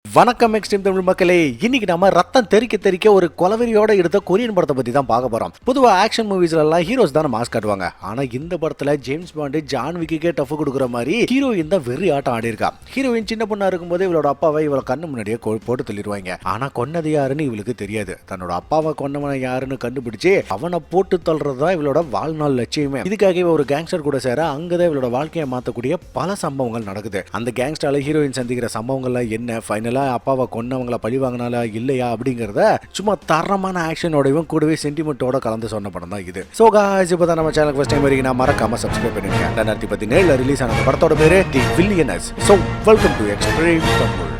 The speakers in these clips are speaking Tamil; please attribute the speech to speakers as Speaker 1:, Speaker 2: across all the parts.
Speaker 1: வணக்கம் எக்ஸ்ட்ரீம் தமிழ் மக்களே. இன்னைக்கு நம்ம ரத்தம் தெறிக்க ஒரு கொலவெறியோட எடுத்த கொரியன் படத்தை பத்தி தான் பார்க்க போறோம். பொதுவா ஆக்ஷன் மூவிஸ்ல எல்லாம் ஹீரோஸ் தான் மாஸ் காட்டுவாங்க. ஆனா இந்த படத்துல ஜேம்ஸ் பாண்ட் ஜான் விக்கிக்கே டஃப் கொடுக்குற மாதிரி ஹீரோயின் தான் வெறி ஆட்டம் ஆடி இருக்கா. ஹீரோயின் சின்ன பொண்ணா இருக்கும்போது இவளோட அப்பாவை இவள கண்ணு முன்னாடியே போட்டு தள்ளிடுவாங்க. ஆனா கொன்னது யாருன்னு இவளுக்கு தெரியாது. தன்னோட அப்பாவை கொன்னவனை யாருன்னு கண்டுபிடிச்சு அவனை போட்டு தள்ளுறதுதான் இவளோட வாழ்நாள் லட்சியமே. இதுக்காக இவ ஒரு கேங்ஸ்டர் கூட சேர அங்கதான் இவளோட வாழ்க்கையை மாத்தக்கூடிய பல சம்பவங்கள் நடக்குது. அந்த கேங்ஸ்டர்ல ஹீரோயின் சந்திக்கிற சம்பவங்கள்லாம் என்ன, ஃபைனலா அப்பாவை கொன்னவங்கள பழி வாங்கினாலா இல்லையா அப்படிங்கறத சும்மா தரமான ஆக்ஷனோடவும் கூடவே சென்டிமெண்டோட கலந்து சொன்ன படம் தான் இது. சோ गाइस, இப்போ தான் நம்ம சேனலுக்கு ஃபர்ஸ்ட் டைம் வரீங்கன்னா மறக்காம சப்ஸ்கிரைப் பண்ணுங்க. 2017 ரிலீஸ் ஆன படத்தோட பேரு the villionaires. So welcome to extreme Tamil.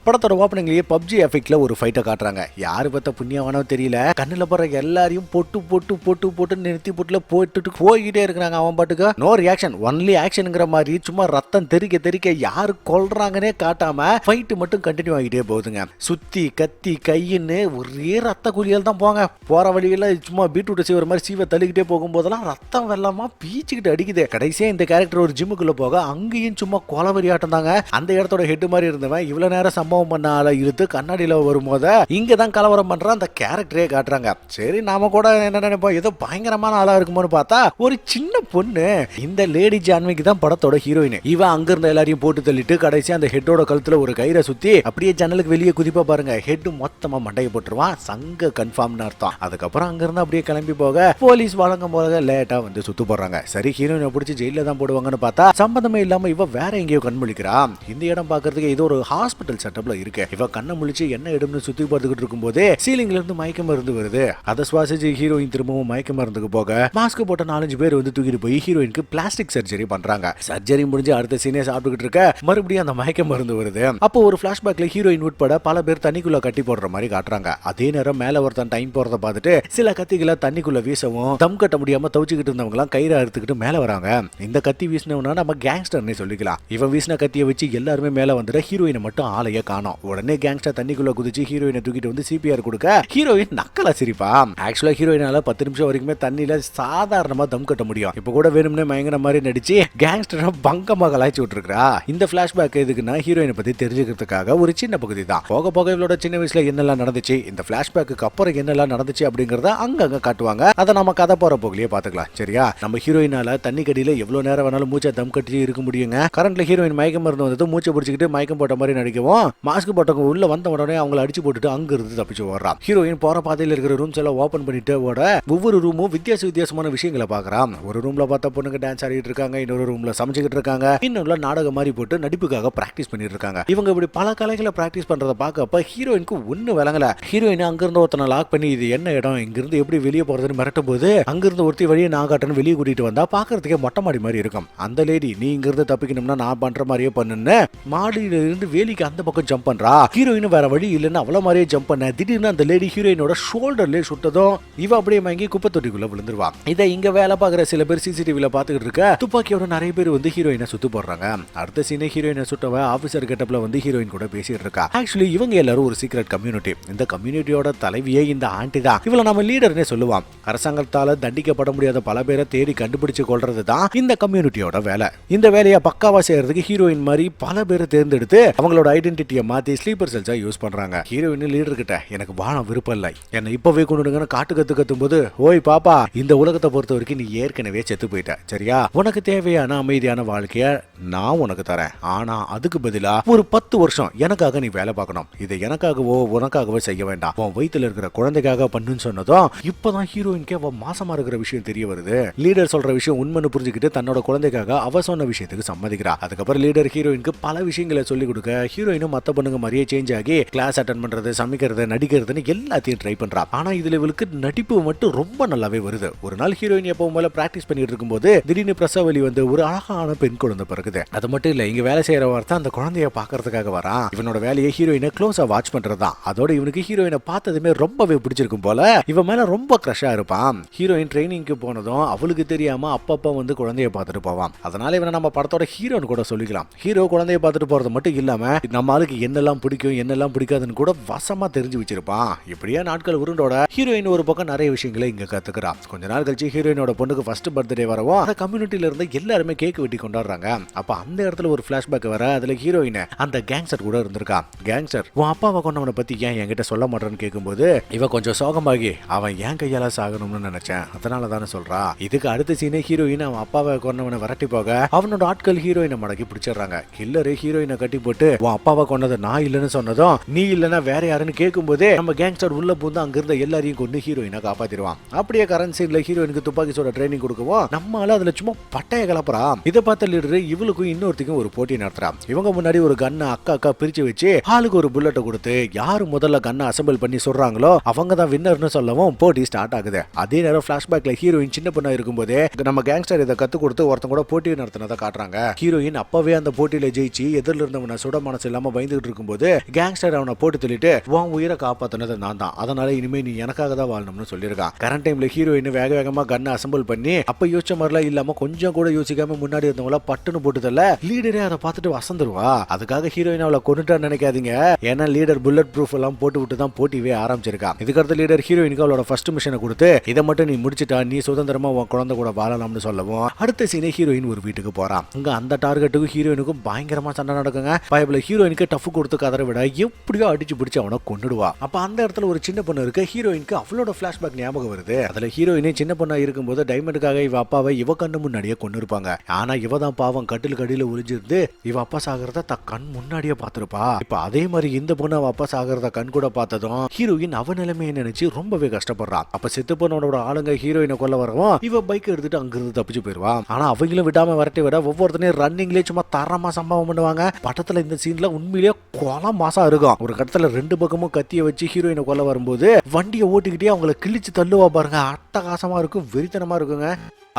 Speaker 1: படத்தோட ஓப்பனிங்லயே பப்ஜி எஃபெக்ட்ல ஒரு ஃபைட்டை காட்டுறாங்க. யாரு பத்த புண்ணியவானோ தெரியல, கண்ணுல போற எல்லாரையும் போட்டு நிறுத்தி போட்டுல போய்கிட்டே இருக்கிறாங்க. அவன் பாட்டுக்கு நோ ரியாக்ஷன், ஒன்லி ஆக்ஷன்ங்கிற மாதிரி சும்மா ரத்தம் தெறிக்க யாரு கொல்றாங்கன்னே காட்டாம ஃபைட் மட்டும் கண்டினியூ ஆகிட்டே போகுதுங்க. சுத்தி கத்தி கையின்னு ஒரே ரத்த குளியல் தான் போங்க. போற வழியில சும்மா பீட்ரூட் சீவர் மாதிரி சீவை தள்ளிக்கிட்டே போகும்போதெல்லாம் ரத்தம் வெள்ளமா பீச்சிக்கிட்டு அடிக்குது. கடைசியா இந்த கேரக்டர் ஒரு ஜிம்முக்குள்ள போக அங்கேயும் சும்மா கொலவெறி ஆட்டம் தாங்க. அந்த இடத்தோட ஹெட் மாதிரி இருந்தவன் இவ்வளவு நேரம் சம்பவம் பண்ண ஆளை இழுத்து கண்ணாடியில வரும்போது இங்கதான் கலவரம் பண்ற அந்த கேரக்டரே காட்டுறாங்க. சரி, நாம கூட என்ன நினைப்போம், ஏதோ பயங்கரமான ஆளா இருக்குமோன்னு பார்த்தா ஒரு சின்ன பொண்ணு இந்த லேடி ஜான்விக்கு தான் படத்தோட ஹீரோயின். இவன் அங்க இருந்த எல்லாரையும் போட்டு தள்ளிட்டு கடைசி அந்த ஹெட்டோட கழுத்துல ஒரு கயிறை சுத்தி அப்படியே ஜன்னலுக்கு வெளியே குதிப்பா பாருங்க. ஹெட் மொத்தமா மண்டையை போட்டுருவான். சங்க கன்ஃபார்ம்னு அர்த்தம். அதுக்கப்புறம் அங்க இருந்து அப்படியே கிளம்பி போக போலீஸ் வழங்கும் போது லேட்டா வந்து சுத்து போடுறாங்க. சரி, ஹீரோயினை பிடிச்சி ஜெயில தான் போடுவாங்கன்னு பார்த்தா சம்பந்தமே இல்லாம இவ வேற எங்கேயோ கண்முழிக்கிறான். இந்த இடம் பாக்குறதுக்கு இது ஒரு ஹாஸ்பிட்டல் செட்டப்ல இருக்கு. இவ கண்ணை முழிச்சு என்ன இடம்னு சுத்தி பார்த்துக்கிட்டு இருக்கும் போதே சீலிங்ல இருந்து மயக்க மருந்து வருது. அதை சுவாசிச்சு ஹீரோயின் திரும்பவும் மயக்க மருந்துக்கு போக மாஸ்க் போட்ட 4-5 பேர் வந்து தூக்கிட்டு போய் ஹீரோயினுக்கு பிளாஸ்டிக் சர்ஜரி பண்றாங்க. சர்ஜரி முடிஞ்சு அடுத்த சீனே சாப்பிட்டுக்கிட்டு இருக்க மறுபடியும் அந்த மயக்க மருந்து வருது. அப்போ ஒரு பிளாஷ்பேக்ல ஹீரோயின் உட்பட பல பேர் தண்ணிக்குள்ள கட்டி போடுற மாதிரி காட்டுறாங்க. அதே நேரம் மேல ஒருத்தன் டைம் போறத பார்த்துட்டு சில கத்திகளை தண்ணிக்குள்ள வீசவும் தம் கட்ட முடியாம தவிச்சுக்கிட்டு இருந்தவங்க எல்லாம் கயிறை அறுத்துக்கிட்டு மேல வராங்க. இந்த கத்தி வீசினவனா நம்ம கேங்ஸ்டர்னே சொல்லிக்கலாம். இவன் வீசின கத்தியை வச்சு எல்லாருமே மேல வந்துட ஹீரோயினை மட்டும் ஆளைய காணோம். உடனே கேங்ஸ்டர் தண்ணிக்குள்ள குதிச்சு ஹீரோயினை தூக்கிட்டு வந்து சிபிஆர் கொடுக்க ஹீரோயின் நக்கலா சிரிப்பா. ஆக்சுவலா ஹீரோயினால 10 நிமிஷம் வரைக்குமே தண்ணியில சாதாரணமா தம் கட்ட முடியும். இப்ப கூட வேணும்னே மயங்கிற மாதிரி நடிச்சு கேங்ஸ்டரை பங்கமா கலாய்ச்சி விட்டுருக்கா. இந்த பிளாஷ்பேக் எதுக்குன்னா ஹீரோயினை பத்தி தெரிஞ்சுக்கிறதுக்காக ஒரு சின்ன பகுதி தான். போக போக இவளோட சின்ன வயசுல என்னெல்லாம் நடந்துச்சு, இந்த பிளாஷ்பேக்கு அப்புறம் என்னெல்லாம் நடந்துச்சு அப்படிங்கறத அங்கங்க காட்டுவாங்க. அதை நம்ம கதை போற போகலையே பாத்துக்கலாம். சரியா, நம்ம ஹீரோயினால தண்ணி கடியில எவ்வளவு நேரம் வேணாலும் மூச்சை தம் கட்டி இருக்க முடியுங்க. கரண்ட்ல ஹீரோயின் மயக்கம் மருந்து வந்து மூச்சை பிடிச்சிக்கிட்டு மயக்கம் போட்ட மாதிரி நடிக்கவும் மாஸ்க் போட்டவங்க உள்ள வந்த உடனே அவங்களை அடிச்சு போட்டுட்டு அங்க இருந்து தப்பிச்சு ஓடுறான். ஹீரோயின் போற பாதையில இருக்கிற ரூம்ஸ் எல்லாம் ஓபன் பண்ணிட்டு ஓட ஒவ்வொரு ரூமும் வித்தியாசமான விஷயங்களை பாக்குறான். ஒரு ரூம்ல பார்த்தா பொண்ணுங்க டான்ஸ் ஆடிட்டு இருக்காங்க, இன்னொரு ரூம்ல சமைச்சுக்கிட்டு இருக்காங்க, இன்னொரு நாடகம் மாதிரி போட்டு நடிப்புக்காக பிராக்டிஸ் பண்ணிட்டு இருக்காங்க. இவங்க இப்படி பல கலைகளை பிராக்டிஸ் பண்றத பார்க்கப்ப ஹீரோயினுக்கு ஒண்ணு விளங்கல. ஹீரோயின் அங்க இருந்து ஒருத்தனை லாக் பண்ணி இது என்ன இடம், இங்க இருந்து எப்படி வெளியே போறதுன்னு மிரட்டும் போது அங்க இருந்து ஒருத்தி வழியை நான் காட்டணும் வெளியே கூட்டிட்டு வந்தா பாக்குறதுக்கே மொட்டை மாடி மாதிரி இருக்கும். அந்த லேடி நீ இங்க இருந்து தப்பிக்கணும்னா நான் பண்ற மாதிரியே பண்ணுன்னு மாடியில இருந்து வேலிக்கு அந்த பக்கம் ஜம்ப் பண்றா. ஹீரோயின் வேற வழி இல்லைன்னு அவள மாதிரியே ஜம்ப் பண்ண திடீர்னு அந்த லேடி ஹீரோயினோட ஷோல்டர்ல சுட்டதும் இவ அப்படியே மயங்கி குப்பை தொட்டிக்குள்ள விழுந்துருவா. இதை இங்க வேலை பாக்குற சில பேர் சிசிடிவில பாத்துக்கிட்டு இருக்க துப்பாக்கியோட நிறைய பேர் வந்து ஹீரோயினை சுத்து போடுறாங்க. அடுத்த சீனே ஹீரோயினை சுட்டவ ஆபீசர் கெட்டப்ல வந்து ஹீரோயின் கூட பேசிட்டு இருக்கா. ஆக்சுவலி இவங்க எல்லாரும் ஒரு சீக்ரெட் கம்யூனிட்டி. இந்த கம்யூனிட்டியோட தலைவியே இந்த ஆண்டி தான். இவள நம்ம லீடர்னே சொல்லுவான். அரசாங்கத்தால தண்டிக்கப்பட முடியாத பல பேரை தேடி கண்டுபிடிச்சு கொள்றது தான் இந்த கம்யூனிட்டியோட வேலை. இந்த வேலையை பக்காவா செய்யறதுக்கு ஹீரோயின் மாதிரி பல பேரை தேர்ந்தெடுத்து அவங்களோட ஐடென்டிட்டியை மாத்தி ஸ்லீப்பர் செல்ஸா யூஸ் பண்றாங்க. ஹீரோயின் லீடர் கிட்ட எனக்கு வாழ விருப்பம் இல்லை, என்ன இப்பவே கொண்டுடுங்கன்னு கத்தும் போது ஓய் பாப்பா, இந்த உலகத்தை பொறுத்த வரைக்கும் நீ ஏற்கனவே செத்து போயிட்ட. சரியா, உனக்கு தேவையான அமைதியான வாழ்க்கைய நான் உனக்கு தரேன். ஆனா அதுக்கு பதிலா ஒரு 10 வருஷம் எனக்காக நீ வேலை பார்க்கணும். இதை எனக்காகவோ உனக்காகவோ செய்ய வேண்டாம். உன் வயித்துல இருக்கிற குழந்தைக்காக பண்ணுன்னு சொன்னதும் இப்பதான் ஹீரோயின்கே அவ மாசமா இருக்கிற விஷயம் தெரிய வருது. லீடர் சொல்ற விஷயம் உண்மைன்னு புரிஞ்சுக்கிட்டு தன்னோட குழந்தைக்காக அவ சொன்ன விஷயத்துக்கு சம்மதிக்கிறா. அதுக்கப்புறம் லீடர் ஹீரோயினுக்கு பல விஷயங்களை சொல்லி கொடுக்க ஹீரோயினும் மத்த மத்த பொண்ணுங்க மாதிரியே சேஞ்ச் ஆகி கிளாஸ் அட்டெண்ட் பண்றது, சமைக்கிறது, நடிக்கிறதுன்னு எல்லாத்தையும் ட்ரை பண்றா. ஆனா இதுல இவளுக்கு நடிப்பு மட்டும் ரொம்ப நல்லாவே வருது. ஒரு நாள் ஹீரோயின் எப்பவும் போல பிராக்டிஸ் பண்ணிட்டு இருக்கும்போது திடீர்னு பிரசவ வலி வந்து ஒரு அழகான பெண் குழந்தை பிறகுது. அது மட்டும் இல்ல, இங்க வேலை செய்யற வார்த்தை அந்த குழந்தைய பாக்குறதுக்காக வரான். இவனோட வேலையை ஹீரோயினை க்ளோஸா வாட்ச் பண்றதுதான். அதோட இவனுக்கு ஹீரோயினை பார்த்ததுமே ரொம்பவே பிடிச்சிருக்கும் போல இவன் மேல ரொம்ப கிரஷா இருப்பான். ஹீரோயின் ட்ரைனிங்க்கு போனதும் அவளுக்கு தெரியாம அப்பப்ப வந்து குழந்தைய பார்த்துட்டு போவான். அதனால இவனை நம்ம படத்தோட ஹீரோன்னு கூட சொல்லிக்கலாம். ஹீரோ குழந்தைய பார்த்துட்டு போறது மட்டும் இல்லாம நம்ம ஆளுக்கு என்னெல்லாம் பிடிக்கும் என்னெல்லாம் பிடிக்காதுன்னு கூட வசமா தெரிஞ்சு வச்சிருப்பான். இப்படியே நாட்கள் உருண்டோட ஹீரோயின் ஒரு பக்கம் நிறைய விஷயங்களை இங்க கத்துக்கிறான். கொஞ்ச நாள் கழிச்சு ஹீரோயினோட பொண்ணுக்கு ஃபர்ஸ்ட் பர்த்டே வரவும் அந்த கம்யூனிட்டில இருந்து எல்லாருமே கேக் வெட்டி கொண்டாடுறாங்க. அப்ப அந்த இடத்துல ஒரு பிளாஷ்பேக் வர அதுல ஹீரோயின் அந்த கேங்ஸ்டர் கூட இருந்திருக்கா. கேங்ஸ்டர், உன் அப்பாவை கொண்டவனை பத்தி ஏன் என்கிட்ட சொல்ல மாட்டேன்னு கேட்கும்போது இவன் கொஞ்சம் சோகமாகி அவன் ஏன் கையால சாகணும்னு நினைச்சேன், அதனால தானே சொல்றா. இதுக்கு அடுத்த சீனே ஹீரோயின் அவன் அப்பாவை கொண்டவனை விரட்டி போக அவனோட ஆட்கள் ஹீரோயினை மடக்கி பிடிச்சிடுறாங்க. கில்லரு ஹீரோயினை கட்டி போட்டு உன் அப்பாவை கொண்டது நான் இல்லைன்னு சொன்னதும் நீ இல்லைன்னா வேற யாருன்னு கேட்கும் போதே நம்ம கேங்ஸ்டர் உள்ள பூந்து அங்க இருந்த எல்லாரையும் கொண்டு ஹீரோயினை காப்பாத்திடுவான். அப்படியே கரண்ட் சீன்ல ஹீரோயினுக்கு துப்பாக்கி சோட ட்ரைனிங் கொடுக்கவும் நம்மளால அதுல சும்மா பட்டைய கலப்புறா. இதை பார்த்த லீடர் இவளுக்கும் இன்னொருத்திக்கும் ஒரு போட்டி நடத்துறா. இவங்க முன்னாடி ஒரு கண்ணை அக்கா பிரிச்சு வச்சு ஆளுக்கு ஒரு புல்லட்டை கொடுத்து யாரு முதல்ல கண்ணை அசம்பிள் பண்ணி சொல்றாங்களோ அவங்க தான் வின்னர்னு சொல்லவும் போட்டி ஸ்டார்ட் ஆகுது. அதே நேரம் பிளாஷ்பேக்ல ஹீரோயின் சின்ன பொண்ணா இருக்கும்போதே நம்ம கேங்ஸ்டர் இதை கத்து கொடுத்து ஒருத்தன் கூட போட்டி நடத்தினதை காட்டுறாங்க. ஹீரோயின் அப்பவே அந்த போட்டியில ஜெயிச்சு எதிரில் இருந்தவனை சுட மனசு இல்லாம பயந்துட்டு இருக்கும்போது கேங்ஸ்டர் அவனை போட்டு தள்ளிட்டு உன் உயிரை காப்பாத்தினது நான் தான், அதனால இனிமே நீ எனக்காக தான் வாழணும்னு சொல்லியிருக்கான். கரண்ட் டைம்ல ஹீரோயின் வேக வேகமா கண்ணை அசம்பிள் பண்ணி அப்ப யோசிச்ச மாதிரிலாம் இல்லாம கொஞ்சம் கூட யோசிக்காம முன்னாடி இருந்தவங்கள பட்டுன்னு போட்டுதல்ல லீடரே அதை பார்த்துட்டு வசந்துருவா. அதுக்காக ஹீரோயின் அவளை கொண்டுட்டா நினைக்காதீங்க. ஏன்னா லீடர் புல்லட் ப்ரூஃப் எல்லாம் போட்டு விட்டு தான் போட்டிவே ஆரம்பிச்சிருக்கா. இதுக்கடுத்து லீடர் ஹீரோயினுக்கு அவளோட ஃபர்ஸ்ட் மிஷனை கொடுத்து இதை மட்டும் நீ முடிச்சிட்டா நீ சுதந்திரமா உன் குழந்தை கூட வாழலாம்னு சொல்லவும் அடுத்த சீனே ஹீரோயின் ஒரு வீட்டுக்கு போறான். அங்க அந்த டார்கெட்டுக்கும் ஹீரோயினுக்கும் பயங்கரமா சண்டை நடக்குங்க. பைபிள் ஹீரோயினுக்கு டஃப் கொடுத்து கதற விட எப்படியோ அடிச்சு பிடிச்சு அவனை கொண்டுடுவா. அப்ப அந்த இடத்துல ஒரு சின்ன பொண்ணு இருக்கு. ஹீரோயினுக்கு அவளோட பிளாஷ்பேக் ஞாபகம் வருது. அதுல ஹீரோயினே சின்ன பொண்ணா இருக்கும்போது டைமண்டுக்காக இவ அப்பாவை இவ கண்ணு முன்னாடியே கொண்டு இருப்பாங்க. ஆனா இவ தான் பாவம் கட்டிலுக்கு அடியில ஒளிஞ்சிருந்து இவ அப்பா சாகிறத கண் முன்னாடியே பார்த்திருப்பா. இப்ப அதே மாதிரி இந்த பொண்ணு அவ அப்பா சாகிறத கண் கூட பார்த்ததும் ஹீரோயின் அவ நிலைமையை நினைச்சு ரொம்பவே கஷ்டப்படுறான். அப்ப செத்து பொண்ணோட ஆளுங்க ஹீரோயினை கொல்ல வரவும் இவ பைக் எடுத்துட்டு அங்கிருந்து தப்பிச்சு போயிருவான். ஆனா அவங்களும் விடாம விரட்டி விட ஒவ்வொருத்தனையும் ரன்னிங்லேயே சும்மா தரமா சம்பவம் பண்ணுவாங்க. படத்துல இந்த சீன்ல உண்மையிலேயே கொலை மாசா இருக்கும். ஒரு கட்டத்துல ரெண்டு பக்கமும் கத்திய வச்சு ஹீரோயினை கொல்ல வரும்போது வண்டியை ஓட்டிக்கிட்டே அவங்களை கிழிச்சு தள்ளுவா பாருங்க. அட்டகாசமா இருக்கும், வெறித்தனமா இருக்குங்க.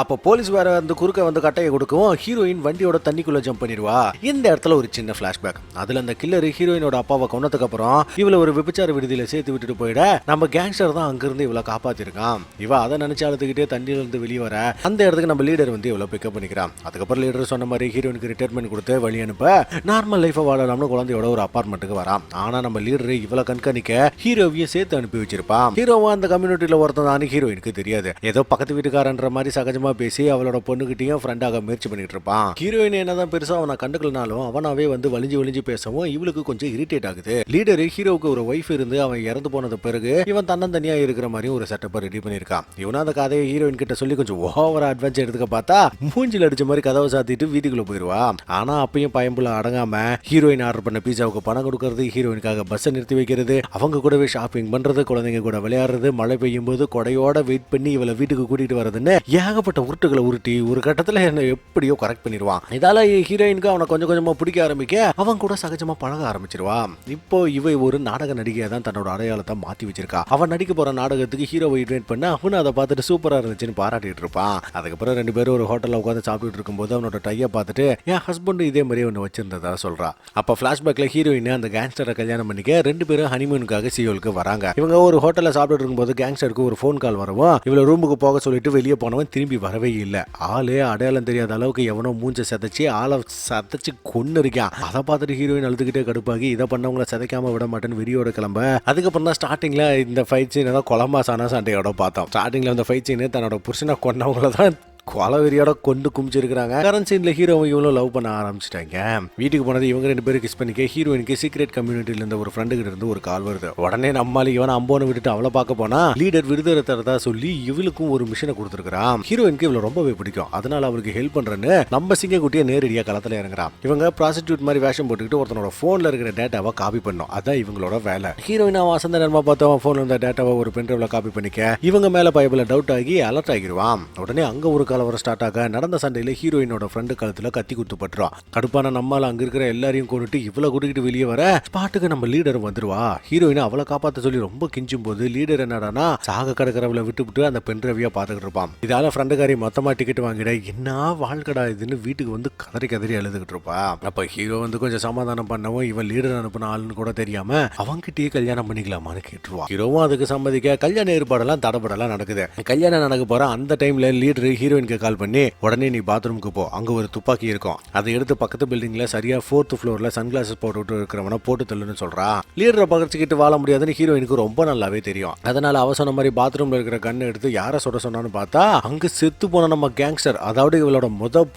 Speaker 1: அப்போ போலீஸ் வேற வந்து குறுக்க வந்து கட்டையை கொடுக்கவும் ஹீரோயின் வண்டியோட தண்ணிக்குள்ள ஜம்ப் பண்ணிடுவா. இந்த இடத்துல ஒரு சின்ன பிளாஷ்பேக். அதுல அந்த கில்லர் ஹீரோயினோட அப்பாவை கொன்னதுக்கு அப்புறம் இவளை ஒரு விபச்சார விடுதியில சேர்த்து விட்டுட்டு போயிட நம்ம கேங்ஸ்டர் தான் அங்கிருந்து இவளை காப்பாத்திருக்கான். இவ அதை நினைச்சு அழுதுகிட்டே தண்ணியில இருந்து வெளியே வர அந்த இடத்துக்கு நம்ம லீடர் வந்து இவளை பிக்கப் பண்ணிக்கிறான். அதுக்கப்புறம் லீடர் சொன்ன மாதிரி ஹீரோயினுக்கு ரிட்டையர்மெண்ட் கொடுத்து வழி அனுப்ப நார்மல் லைஃபை வாழலாம்னு குழந்தையோட ஒரு அபார்ட்மெண்ட்டுக்கு வரான். ஆனா நம்ம லீடர் இவளை கண்காணிக்க ஹீரோவையும் சேர்த்து அனுப்பி வச்சிருப்பான். ஹீரோவா அந்த கம்யூனிட்டியில ஒருத்தன் தான் ஹீரோயினுக்கு தெரியாது. ஏதோ பக்கத்து வீட்டுக்காரன்ற மாதிரி சகஜமா பேசி அவளோட பொண்ணுகிட்டையும் ஃப்ரெண்டாக முயற்சி பண்ணிட்டு இருப்பான். ஹீரோயின் என்னதான் பெருசா அவனை கண்டுக்கலனாலும் அவனாவே வந்து வலிஞ்சு பேசவும் இவளுக்கு கொஞ்சம் இரிட்டேட் ஆகுது. லீடர் ஹீரோவுக்கு ஒரு ஒய்ஃப் இருந்து அவன் இறந்து போனது பிறகு இவன் தன்னந்தனியா இருக்கிற மாதிரி ஒரு செட்டப்பை ரெடி பண்ணிருக்கான். இவனா அந்த கதையை ஹீரோயின் கிட்ட சொல்லி கொஞ்சம் ஓவரா அட்வென்ச்சர் எடுத்துக்க பார்த்தா மூஞ்சில் அடிச்ச மாதிரி கதவை சாத்திட்டு வீட்டுக்குள்ள போயிருவா. ஆனா அப்பயும் பயம்புல அடங்காம ஹீரோயின் ஆர்டர் பண்ண பீஸாவுக்கு பணம் கொடுக்கறது, ஹீரோயினுக்காக பஸ் நிறுத்தி வைக்கிறது, அவங்க கூடவே ஷாப்பிங் பண்றது, குழந்தைங்க கூட விளையாடுறது, மழை பெய்யும் போது கொடையோட வெயிட் பண்ணி இவளை வீட்டுக்கு கூட்டிட்டு வரதுன்னு ஏகப்பட்ட உருட்டுகள் உருட்டி ஒரு கட்டத்துல என்ன எப்படியோ கரெக்ட் பண்ணிடுவான். இதால ஹீரோயினுக்கு அவனை கொஞ்சம் கொஞ்சமா பிடிக்க ஆரம்பிக்க அவன் கூட சகஜமா பழக ஆரம்பிச்சிருவான். இப்போ இவ ஒரு நாடக நடிகையா தான் தன்னோட அடையாளத்தை மாத்தி வச்சிருக்கா. அவன் நடிக்க போற நாடகத்துக்கு ஹீரோவை இன்வைட் பண்ண அவனு அதை பார்த்துட்டு சூப்பரா இருந்துச்சுன்னு பாராட்டிட்டு இருப்பான். அதுக்கப்புறம் ரெண்டு பேரும் ஒரு ஹோட்டல்ல உட்காந்து சாப்பிட்டுட்டு இருக்கும்போது அவனோட டையை பார்த்துட்டு என் ஹஸ்பண்ட் இதே மாதிரி ஒன்று வச்சிருந்ததா சொல்றா. அப்ப பிளாஷ்பேக்ல ஹீரோயின் அந்த கேங்ஸ்டரை கல்யாணம் பண்ணிக்க ரெண்டு பேரும் ஹனிமூனுக்காக சியோலுக்கு வராங்க. இவங்க ஒரு ஹோட்டல்ல சாப்பிட்டு இருக்கும்போது கேங்ஸ்டருக்கு ஒரு போன் கால் வரவும் இவள ரூமுக்கு போக சொல்லிட்டு வெளியே போனவன் திரும்பி வரவே இல்லை. ஆளே அடையாளம் தெரியாத அளவுக்கு எவனோ மூஞ்ச சதைச்சு ஆளை சதைச்சு கொன்னு இருக்கான். அதை பார்த்துட்டு ஹீரோயின் அழுதுகிட்டே கடுப்பாகி இதை பண்ணவங்களை சதைக்காம விட மாட்டேன்னு வெறியோட கிளம்ப. அதுக்கப்புறம் தான் ஸ்டார்டிங்ல இந்த ஃபைட் சீன் தான் கொலமாசான சண்டையோட பார்த்தோம். ஸ்டார்டிங்ல இந்த ஃபைட் சீன் தன்னோட புருஷனை கொன்னவங்கள தான் கொலவெறியோட கொண்டு குமிச்சிருக்காங்க. கரண்ட் சீன்ல ஹீரோவும் இவங்களும் லவ் பண்ண ஆரம்பிச்சிட்டாங்க. வீட்டுக்கு போனது இவங்க ரெண்டு பேரும் கிஸ் பண்ணிக்க ஹீரோயினுக்கு சீக்ரெட் கம்யூனிட்டில இருந்த ஒரு ஃப்ரெண்டு கிட்ட இருந்து ஒரு கால் வருது. உடனே நம்மால இவனை அம்போனை விட்டுட்டு அவளை பார்க்க போனா லீடர் விருதுரை தரதா சொல்லி இவளுக்கும் ஒரு மிஷனை கொடுத்துருக்கான். ஹீரோயினுக்கு இவளை ரொம்பவே பிடிக்கும். அதனால அவருக்கு ஹெல்ப் பண்றேன்னு நம்ம சிங்கக்குட்டியை நேரடியா களத்துல இறங்குறான். இவங்க ப்ராஸ்டிடியூட் மாதிரி வேஷம் போட்டுக்கிட்டு ஒருத்தனோட போன்ல இருக்கிற டேட்டாவை காப்பி பண்ணும். அதான் இவங்களோட வேலை. ஹீரோயின் வசந்த நேரமா பார்த்தவன் போன்ல இருந்த டேட்டாவை ஒரு பென்ட்ரைவ்ல காப்பி பண்ணிக்க இவங்க மேல பைபிள டவுட் ஆகி அலர்ட் ஆகிடுவான். உடனே அங்க ஒரு கலவரம் ஸ்டார்ட் ஆக நடந்த சண்டையில ஹீரோயினோட ஃப்ரெண்டு கழுத்துல கத்தி குத்து பட்டுரும். கடுப்பான நம்மால அங்க இருக்கிற எல்லாரையும் கொண்டுட்டு இவ்வளவு கூட்டிகிட்டு வெளியே வர ஸ்பாட்டுக்கு நம்ம லீடர் வந்துருவா. ஹீரோயினை அவளை காப்பாத்த சொல்லி ரொம்ப கிஞ்சும் போது லீடர் என்னடானா சாக கடற்கரவுல விட்டுவிட்டு அந்த பென்ட்ரைவியா பாத்துக்கிட்டு இருப்பான். இதால ஃப்ரெண்டுக்காரி மொத்தமா டிக்கெட் வாங்கிட என்ன வாழ்க்கடா இதுன்னு வீட்டுக்கு வந்து கதறி கதறி அழுதுகிட்டு இருப்பா. அப்ப ஹீரோ வந்து கொஞ்சம் சமாதானம் பண்ணவும் இவன் லீடர் அனுப்பின ஆளுன்னு கூட தெரியாம அவங்கிட்டயே கல்யாணம் பண்ணிக்கலாமான்னு கேட்டுருவா. ஹீரோவும் அதுக்கு சம்மதிக்க கல்யாண ஏற்பாடெல்லாம் தடபடலாம் நடக்குது. கல்யாணம் நடக்க போற அந்த டைம்ல லீடர் ஹீரோயினுக்கு கால் பண்ணி உடனே நீ பாத்ரூமுக்கு போ, அங்க ஒரு துப்பாக்கி இருக்கும், அதை எடுத்து பக்கத்து பில்டிங்ல சரியா 4th ஃப்ளோர்ல சன்கிளாசஸ் போட்டு இருக்கிறவன போட்டு தள்ளுன்னு சொல்றா. லீடரை பகச்சிக்கிட்டு வாழ முடியாதுன்னு ஹீரோயினுக்கு ரொம்ப நல்லாவே தெரியும். அதனால அவ சொன்ன மாதிரி பாத்ரூம்ல இருக்கிற கண்ணை எடுத்து யாரை சொல்ல சொன்னான்னு பார்த்தா அங்க செத்து போன நம்ம கேங்ஸ்டர், அதாவது இவளோட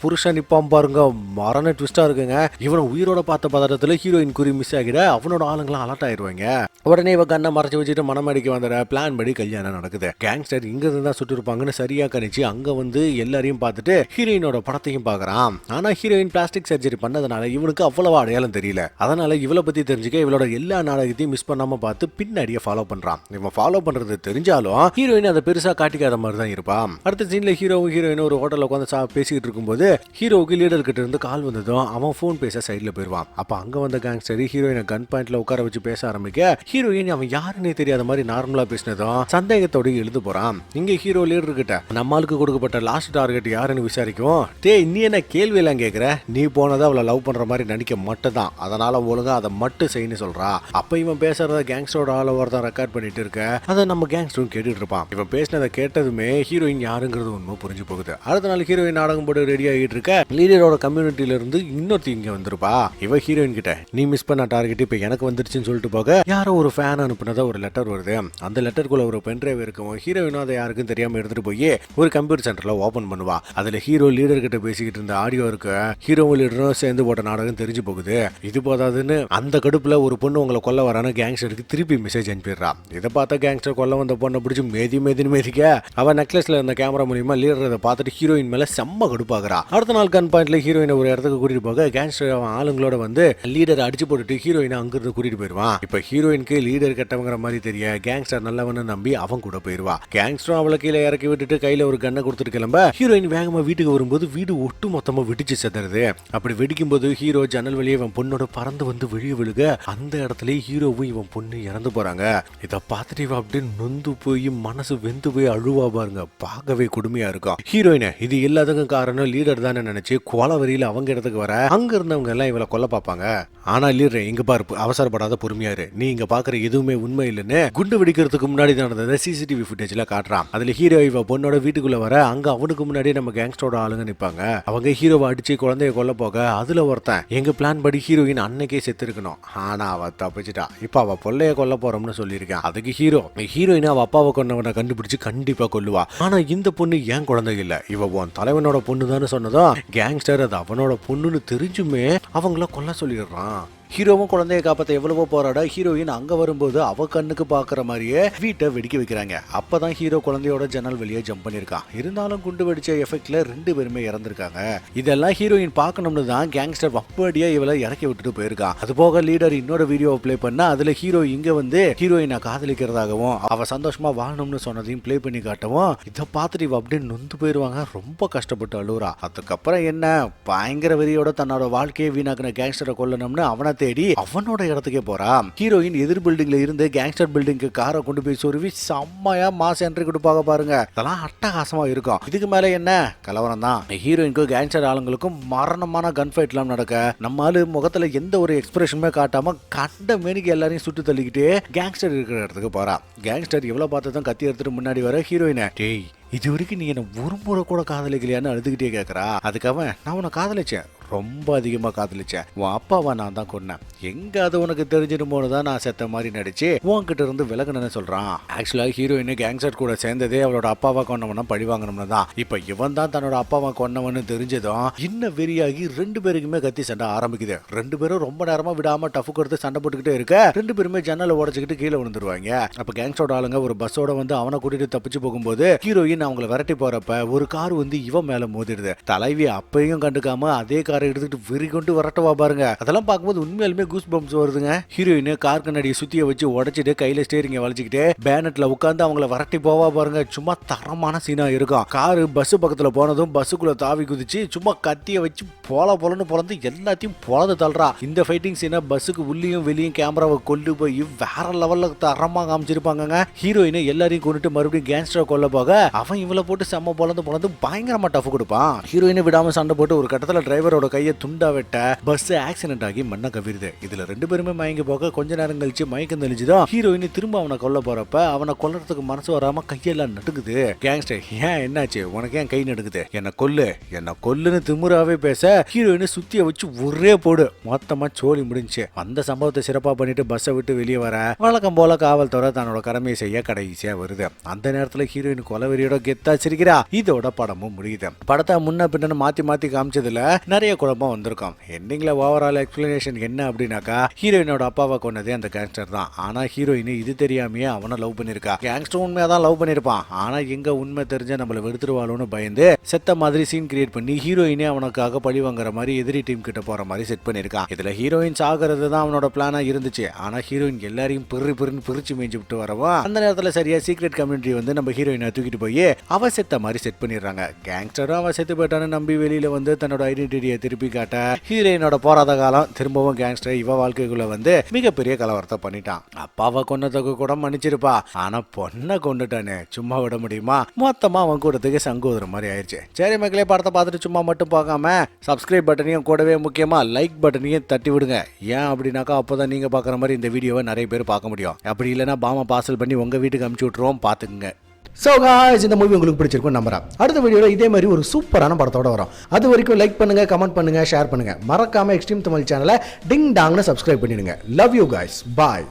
Speaker 1: புருஷன் நிப்பான் பாருங்க, மரண ட்விஸ்டா இருக்குங்க. இவனை உயிரோட பார்த்த பதட்டத்துல ஹீரோயின் குறி மிஸ் ஆகிட அவனோட ஆளுங்களாம் அலர்ட் ஆயிடுவாங்க. உடனே இவ கண்ணை மறைச்சு வச்சுட்டு மனமடிக்க வந்துற பிளான் படி கல்யாணம் நடக்குது. கேங்ஸ்டர் இங்க இருந்தா சுட்டு இருப்பாங்கன்னு சரியா கணிச்சு அங்க வந்து எல்லாரையும் பார்த்துட்டு ஹீரோயினோட படத்தையும் பாக்குறான். ஆனா ஹீரோயின் பிளாஸ்டிக் சர்ஜரி பண்ணதுனால இவனுக்கு அவ்வளவு அடையாளம் தெரியல. அதனால இவளை பத்தி தெரிஞ்சுக்க இவளோட எல்லா நாடகத்தையும் மிஸ் பண்ணாம பார்த்து பின்னாடியே ஃபாலோ பண்றான். இவன் ஃபாலோ பண்றது தெரிஞ்சாலும் ஹீரோயின் அதை பெருசா காட்டிக்காத மாதிரி தான் இருப்பான். அடுத்த சீன்ல ஹீரோவும் ஹீரோயின் ஒரு ஹோட்டல்ல உட்காந்து பேசிக்கிட்டு இருக்கும்போது ஹீரோவுக்கு லீடர் கிட்ட இருந்து கால் வந்ததும் அவன் போன் பேச சைட்ல போயிருவான். அப்ப அங்க வந்த கேங்ஸ்டர் ஹீரோயினை கன் பாயிண்ட்ல உட்கார வச்சு பேச ஆரம்பிக்க ஹீரோயின் அவன் யாருன்னே தெரியாத மாதிரி நார்மலா பேசினதும் சந்தேகத்தோட எழுது போறான். இங்க ஹீரோ லீடர் கிட்ட நம்மளுக்கு கொடுக்கப்பட்ட லாஸ்ட் டார்கெட் யாருன்னு விசாரிக்கும். நீ என்ன கேள்வி எல்லாம் கேக்குற, நீ போனதை அவளை லவ் பண்ற மாதிரி நடிக்க மட்டும் தான், அதனால ஒழுங்கா அதை மட்டும் செய்யணும் சொல்றா. அப்ப இவன் பேசுறத கேங்ஸ்டரோட ஆள் ஒருத்தன் ரெக்கார்ட் பண்ணிட்டு இருக்க, அதை நம்ம கேங்ஸ்டரும் கேட்டுட்டு இருப்பான். இவன் பேசினதை கேட்டதுமே ஹீரோயின் யாருங்கிறது உண்மை புரிஞ்சு போகுது. அடுத்த நாள் ஹீரோயின் நாடகம் போட்டு ரெடி ஆகிட்டு இருக்க லீடரோட கம்யூனிட்டில இருந்து இன்னொருத்தி இங்க வந்திருப்பா. இவ ஹீரோயின் கிட்ட நீ மிஸ் பண்ண டார்கெட் இப்ப எனக்கு வந்துருச்சுன்னு சொல்லிட்டு போக யாரோ ஒரு ஃபேன் அனுப்புனதா ஒரு லெட்டர் வருது. அந்த லெட்டருக்குள்ள ஒரு பென்ட்ரைவ் இருக்கும். ஹீரோயினும் அதை யாருக்கும் தெரியாம எடுத்துட்டு போய் ஒரு கம்ப்யூட்டர் சென்டர்ல ஓபன் பண்ணுவா. அதுல ஹீரோ லீடர் கிட்ட பேசிக்கிட்டு இருந்த ஆடியோ இருக்கு. ஹீரோவும் லீடரும் சேர்ந்து போட்ட நாடகம் தெரிஞ்சு போகுது. இது போதாதுன்னு அந்த கடுப்புல ஒரு பொண்ணு உங்களை கொல்ல வரான கேங்ஸ்டருக்கு திருப்பி மெசேஜ் அனுப்பிடுறா. இதை பார்த்தா கேங்ஸ்டர் கொல்ல வந்த பொண்ணை பிடிச்சி மேதின்னு மேதிக்க அவன் நெக்லஸ்ல இருந்த கேமரா மூலியமா லீடர் அதை பார்த்துட்டு ஹீரோயின் மேல செம்ம கடுப்பாகிறா. அடுத்த நாள் கன் பாயிண்ட்ல ஹீரோயினை ஒரு இடத்துக்கு கூட்டிட்டு போக கேங்ஸ்டர் அவன் ஆளுங்களோட வந்து லீடர் அடிச்சு போட்டுட்டு ஹீரோயினை அங்கிருந்து கூட்டிட்டு போயிருவான். இப்ப ஹீரோயினுக்கு லீடர் கெட்டவங்கிற மாதிரி தெரிய கேங்ஸ்டர் நல்லவன்னு நம்பி அவன் கூட போயிருவா. கேங்ஸ்டரும் அவளை கீழே இறக்கி விட்டுட்டு கையில ஒரு கண்ணை கொடுத்துட்டு கிளம்ப ஹீரோயின் வேகமா வீட்டுக்கு வரும்போது வீடு ஒட்டு மொத்தமா வெடிச்சு செதறது. அப்படி வெடிக்கும் போது ஹீரோ ஜன்னல் வழியே இவன் பொண்ணோட பறந்து வந்து வெளியே விழுக அந்த இடத்துல ஹீரோவும் இவன் பொண்ணு இறந்து போறாங்க. இதை பார்த்துட்டு இவன் அப்படியே நொந்து போய் மனசு வெந்து போய் அழுவா பாருங்க, பார்க்கவே கொடுமையா இருக்கும். ஹீரோயினை இது எல்லாத்துக்கும் காரணம் லீடர் தானே நினைச்சு கொலை வரியில அவங்க இடத்துக்கு வர அங்க இருந்தவங்க எல்லாம் இவளை கொல்ல பார்ப்பாங்க. ஆனா லீடர் இங்க பாரு, அவசரப்படாத பொறுமையாரு, நீ இங்க பாக்குற எதுவுமே உண்மை இல்லைன்னு குண்டு வெடிக்கிறதுக்கு முன்னாடி நடந்ததை சிசிடிவி ஃபுட்டேஜ்ல காட்டுறான். அதுல ஹீரோ இவ பொண்ணோட வீட்டுக்குள்ள வர அங்க அவனுக்கு முன்னாடி நம்ம கேங்ஸ்டரோட ஆளுங்க நிப்பாங்க. அவங்க ஹீரோவை அடிச்சு குழந்தைய கொல்ல போக அதுல ஒருத்தன் எங்க பிளான் படி ஹீரோயின் அன்னைக்கே செத்து இருக்கணும், ஆனா அவ தப்பிச்சிட்டா, இப்ப அவ பொள்ளைய கொல்ல போறோம்னு சொல்லியிருக்கான். அதுக்கு ஹீரோயின் அவ அப்பாவை கொண்டவனை கண்டுபிடிச்சு கண்டிப்பா கொல்லுவா. ஆனா இந்த பொண்ணு ஏன் குழந்தை இல்ல, இவ உன் தலைவனோட பொண்ணு தானே சொன்னதும் கேங்ஸ்டர் அது அவனோட பொண்ணுன்னு தெரிஞ்சுமே அவங்கள கொல்ல சொல்லிடுறான். ஹீரோவும் குழந்தைய காப்பாற்ற எவ்வளவோ போராட ஹீரோயின் அங்க வரும்போது அவ கண்ணுக்கு பாக்குற மாதிரியே வீட்டை வெடிக்க வைக்கிறாங்க. அப்பதான் ஹீரோ குழந்தையோட ஜன்னல் வெளியே ஜம்ப் பண்ணிருக்கான். இருந்தாலும் குண்டு வெடிச்ச எஃபெக்ட்ல 2 பேருமே இறந்திருக்காங்க. இதெல்லாம் ஹீரோயின் பார்க்கணும்னு தான் கேங்ஸ்டர் வப்படியா இவளை இறக்கி விட்டுட்டு போயிருக்கான். அது போக லீடர் இன்னொரு வீடியோ பிளே பண்ணா அதுல ஹீரோ இங்க வந்து ஹீரோயினை காதலிக்கிறதாகவும் அவ சந்தோஷமா வாழணும்னு சொன்னதையும் பிளே பண்ணி காட்டவும் இதை பார்த்துட்டு இவ அப்படியே நொந்து போயிருவாங்க. ரொம்ப கஷ்டப்பட்டு அழுவுறா. அதுக்கப்புறம் என்ன பயங்கர வெறியோட தன்னோட வாழ்க்கையை வீணாக்குன கேங்ஸ்டரை கொல்லணும்னு அவனை தேடி அவனோட இடத்துக்கே போறா. ஹீரோயின் எதிர் பில்டிங்ல இருந்து கேங்ஸ்டர் பில்டிங்க்கு காரை கொண்டு போய் சொருவி செம்மையா மாஸ் என்ட்ரி கொடுப்பாங்க பாருங்க. அதெல்லாம் அட்டகாசமா இருக்கும். இதுக்கு மேல என்ன கலவரம் தான். ஹீரோயினுக்கும் கேங்ஸ்டர் ஆளுங்களுக்கும் மரணமான கன் ஃபைட் எல்லாம் நடக்க நம்ம ஆளு முகத்துல எந்த ஒரு எக்ஸ்பிரஷனுமே காட்டாம கண்ட மேனிக்கு எல்லாரையும் சுட்டு தள்ளிக்கிட்டு கேங்ஸ்டர் இருக்கிற இடத்துக்கு போறா. கேங்ஸ்டர் எவ்வளவு பார்த்ததும் கத்தி எடுத்துட்டு முன்னாடி வர ஹீரோயினை டேய் இது வரைக்கும் நீ என்ன ஒரு முறை கூட காதலிக்கலையான்னு அழுதுகிட்டே கேட்கறா. அதுக்காக நான் உன்னை காதலிச்சேன், ரொம்ப அதிகமா காதலிச்சேன், உன் அப்பாவை நான் தான் கொன்னேன், எங்க அது உனக்கு தெரிஞ்சிருமோன்னு தான் நான் செத்த மாதிரி நடிச்சு உன்கிட்ட இருந்து விலகணும்னு சொல்றான். ஆக்சுவலா ஹீரோயின் கேங்ஸ்டர் கூட சேர்ந்ததே அவளோட அப்பாவை கொன்னவனா பழி வாங்கணும்னு தான். இப்ப இவன் தான் தன்னோட அப்பாவை கொன்னவன்னு தெரிஞ்சதும் இன்னும் வெறியாகி 2 பேருக்குமே கத்தி சண்டை ஆரம்பிக்குது. 2 பேரும் ரொம்ப நேரமா விடாம டஃப் கொடுத்து சண்டை போட்டுக்கிட்டே இருக்க 2 பேருமே ஜன்னலை உடச்சுக்கிட்டு கீழே விழுந்துருவாங்க. அப்ப கேங்ஸ்டரோட ஆளுங்க ஒரு பஸ்ஸோட வந்து அவனை கூட்டிட்டு தப்பிச்சு போகும்போது ஹீரோயின் அவங்களை விரட்டி போறப்ப ஒரு கார் வந்து இவன் மேல மோதிடுது. தலைவி அப்பையும் கண்டுக்காம அதே கார் காரை எடுத்துட்டு வெறி கொண்டு வரட்டவா பாருங்க. அதெல்லாம் பார்க்கும்போது உண்மையாலுமே கூஸ் பம்ப்ஸ் வருதுங்க. ஹீரோயின் கார் கண்ணாடியை சுத்திய வச்சு உடைச்சிட்டு கையில ஸ்டேரிங்க வளைச்சிக்கிட்டு பேனட்ல உட்காந்து அவங்கள வரட்டி போவா பாருங்க. சும்மா தரமான சீனா இருக்கும். காரு பஸ் பக்கத்துல போனதும் பஸ்ஸுக்குள்ள தாவி குதிச்சு சும்மா கத்திய வச்சு போலன்னு பொழந்து எல்லாத்தையும் பொழந்து தள்ளுறா. இந்த ஃபைட்டிங் சீனை பஸ்ஸுக்கு உள்ளியும் வெளியும் கேமராவை கொண்டு போய் வேற லெவல்ல தரமா காமிச்சிருப்பாங்க. ஹீரோயின் எல்லாரையும் கொண்டுட்டு மறுபடியும் கேங்ஸ்டரை கொல்ல போக அவன் இவளை போட்டு செம்ம பொழந்து பயங்கரமா டஃப் கொடுப்பான். ஹீரோயினை விடாம சண்டை போட்டு ஒரு கட்டத்துல டிரைவரோட கையை துண்டா வெட்ட பஸ் ஆக்சிடென்ட் ஆகி மண்ண கவிருது. இதுல 2 பேருமே மயங்கி போக கொஞ்ச நேரம் கழிச்சு மயக்கம் தெளிஞ்சுதான் ஹீரோயின் திரும்ப அவனை கொல்ல போறப்ப அவனை கொல்லறதுக்கு மனசு வராம கையெல்லாம் நடுக்குது. கேங்ஸ்டர் ஏன் என்னாச்சு, உனக்கு ஏன் கை நடுக்குது, என்ன கொல்லுன்னு திமுறாவே பேச ஹீரோயின் சுத்திய வச்சு ஒரே போடு மொத்தமா சோழி முடிஞ்சு. அந்த சம்பவத்தை சிறப்பா பண்ணிட்டு பஸ்ஸை விட்டு வெளியே வர வழக்கம் போல காவல்துறை தன்னோட கடமையை செய்ய கடைசியா வருது. அந்த நேரத்துல ஹீரோயின் கொலவெறியோட கெத்தா சிரிக்கிறா. இதோட படமும் முடியுது. படத்தை முன்ன பின்ன மாத்தி காமிச்சதுல நிறைய குழப்பம் வந்திருக்கும். எண்டிங்ல ஓவரால் எக்ஸ்பிளனேஷன் என்ன அப்படின்னாக்கா ஹீரோயினோட அப்பாவை கொன்னதே அந்த கேங்ஸ்டர் தான். ஆனா ஹீரோயின் இது தெரியாமையே அவனை லவ் பண்ணிருக்கா. கேங்ஸ்டர் உண்மையாதான் லவ் பண்ணிருப்பான். ஆனா எங்க உண்மை தெரிஞ்ச நம்மள வெடுத்துருவாளோன்னு பயந்து செத்த மாதிரி சீன் கிரியேட் பண்ணி ஹீரோயினே அவனுக்காக பழி வாங்குற மாதிரி எதிரி டீம் கிட்ட போற மாதிரி செட் பண்ணிருக்கான். இதுல ஹீரோயின் சாகிறது தான் அவனோட பிளானா இருந்துச்சு. ஆனா ஹீரோயின் எல்லாரையும் பிரிச்சு மேய்ஞ்சு விட்டு வரவும் அந்த நேரத்துல சரியா சீக்ரெட் கம்யூனிட்டி வந்து நம்ம ஹீரோயினை தூக்கிட்டு போய் அவ செத்த மாதிரி செட் பண்ணிடுறாங்க. கேங்ஸ்டரும் அவ செத்து போயிட்டான்னு நம்பி வெளியில வந்து தன்னோட ஐடென்டிட்டியை திருப்பி காட்ட ஹீரோயினோட போராத காலம் திரும்பவும் கேங்ஸ்டர் இவ வாழ்க்கைக்குள்ள வந்து மிகப்பெரிய கலவரத்தை பண்ணிட்டான். அப்பாவை கொன்னதுக்கு கூட மன்னிச்சிருப்பா. ஆனா பொண்ணை கொண்டுட்டானே சும்மா விட முடியுமா? மொத்தமா அவன் கூடத்துக்கு சங்கோதர மாதிரி ஆயிடுச்சு. சரி மக்களே, படத்தை பார்த்துட்டு சும்மா மட்டும் பார்க்காம சப்ஸ்கிரைப் பட்டனையும் கூடவே முக்கியமா லைக் பட்டனையும் தட்டி விடுங்க. ஏன் அப்படின்னாக்கா அப்போதான் நீங்க பாக்குற மாதிரி இந்த வீடியோவை நிறைய பேர் பார்க்க முடியும். அப்படி இல்லைன்னா பாமா பார்சல் பண்ணி உங்க வீட்டுக்கு அனுப்பிச்சு விட்டுருவோம், பாத்துக்குங்க.
Speaker 2: ஸோ காய்ஸ், இந்த மூவி உங்களுக்கு பிடிச்சிருக்கும் நம்புறேன். அடுத்த வீடியோவில் இதே மாதிரி ஒரு சூப்பரான படத்தோட வரும். அது வரைக்கும் லைக் பண்ணுங்க, கமெண்ட் பண்ணுங்க, ஷேர் பண்ணுங்க. மறக்காம எக்ஸ்ட்ரீம் தமிழ் சேனலை டிங் டாங்னு சப்ஸ்கிரைப் பண்ணிடுங்க. Love you guys, bye.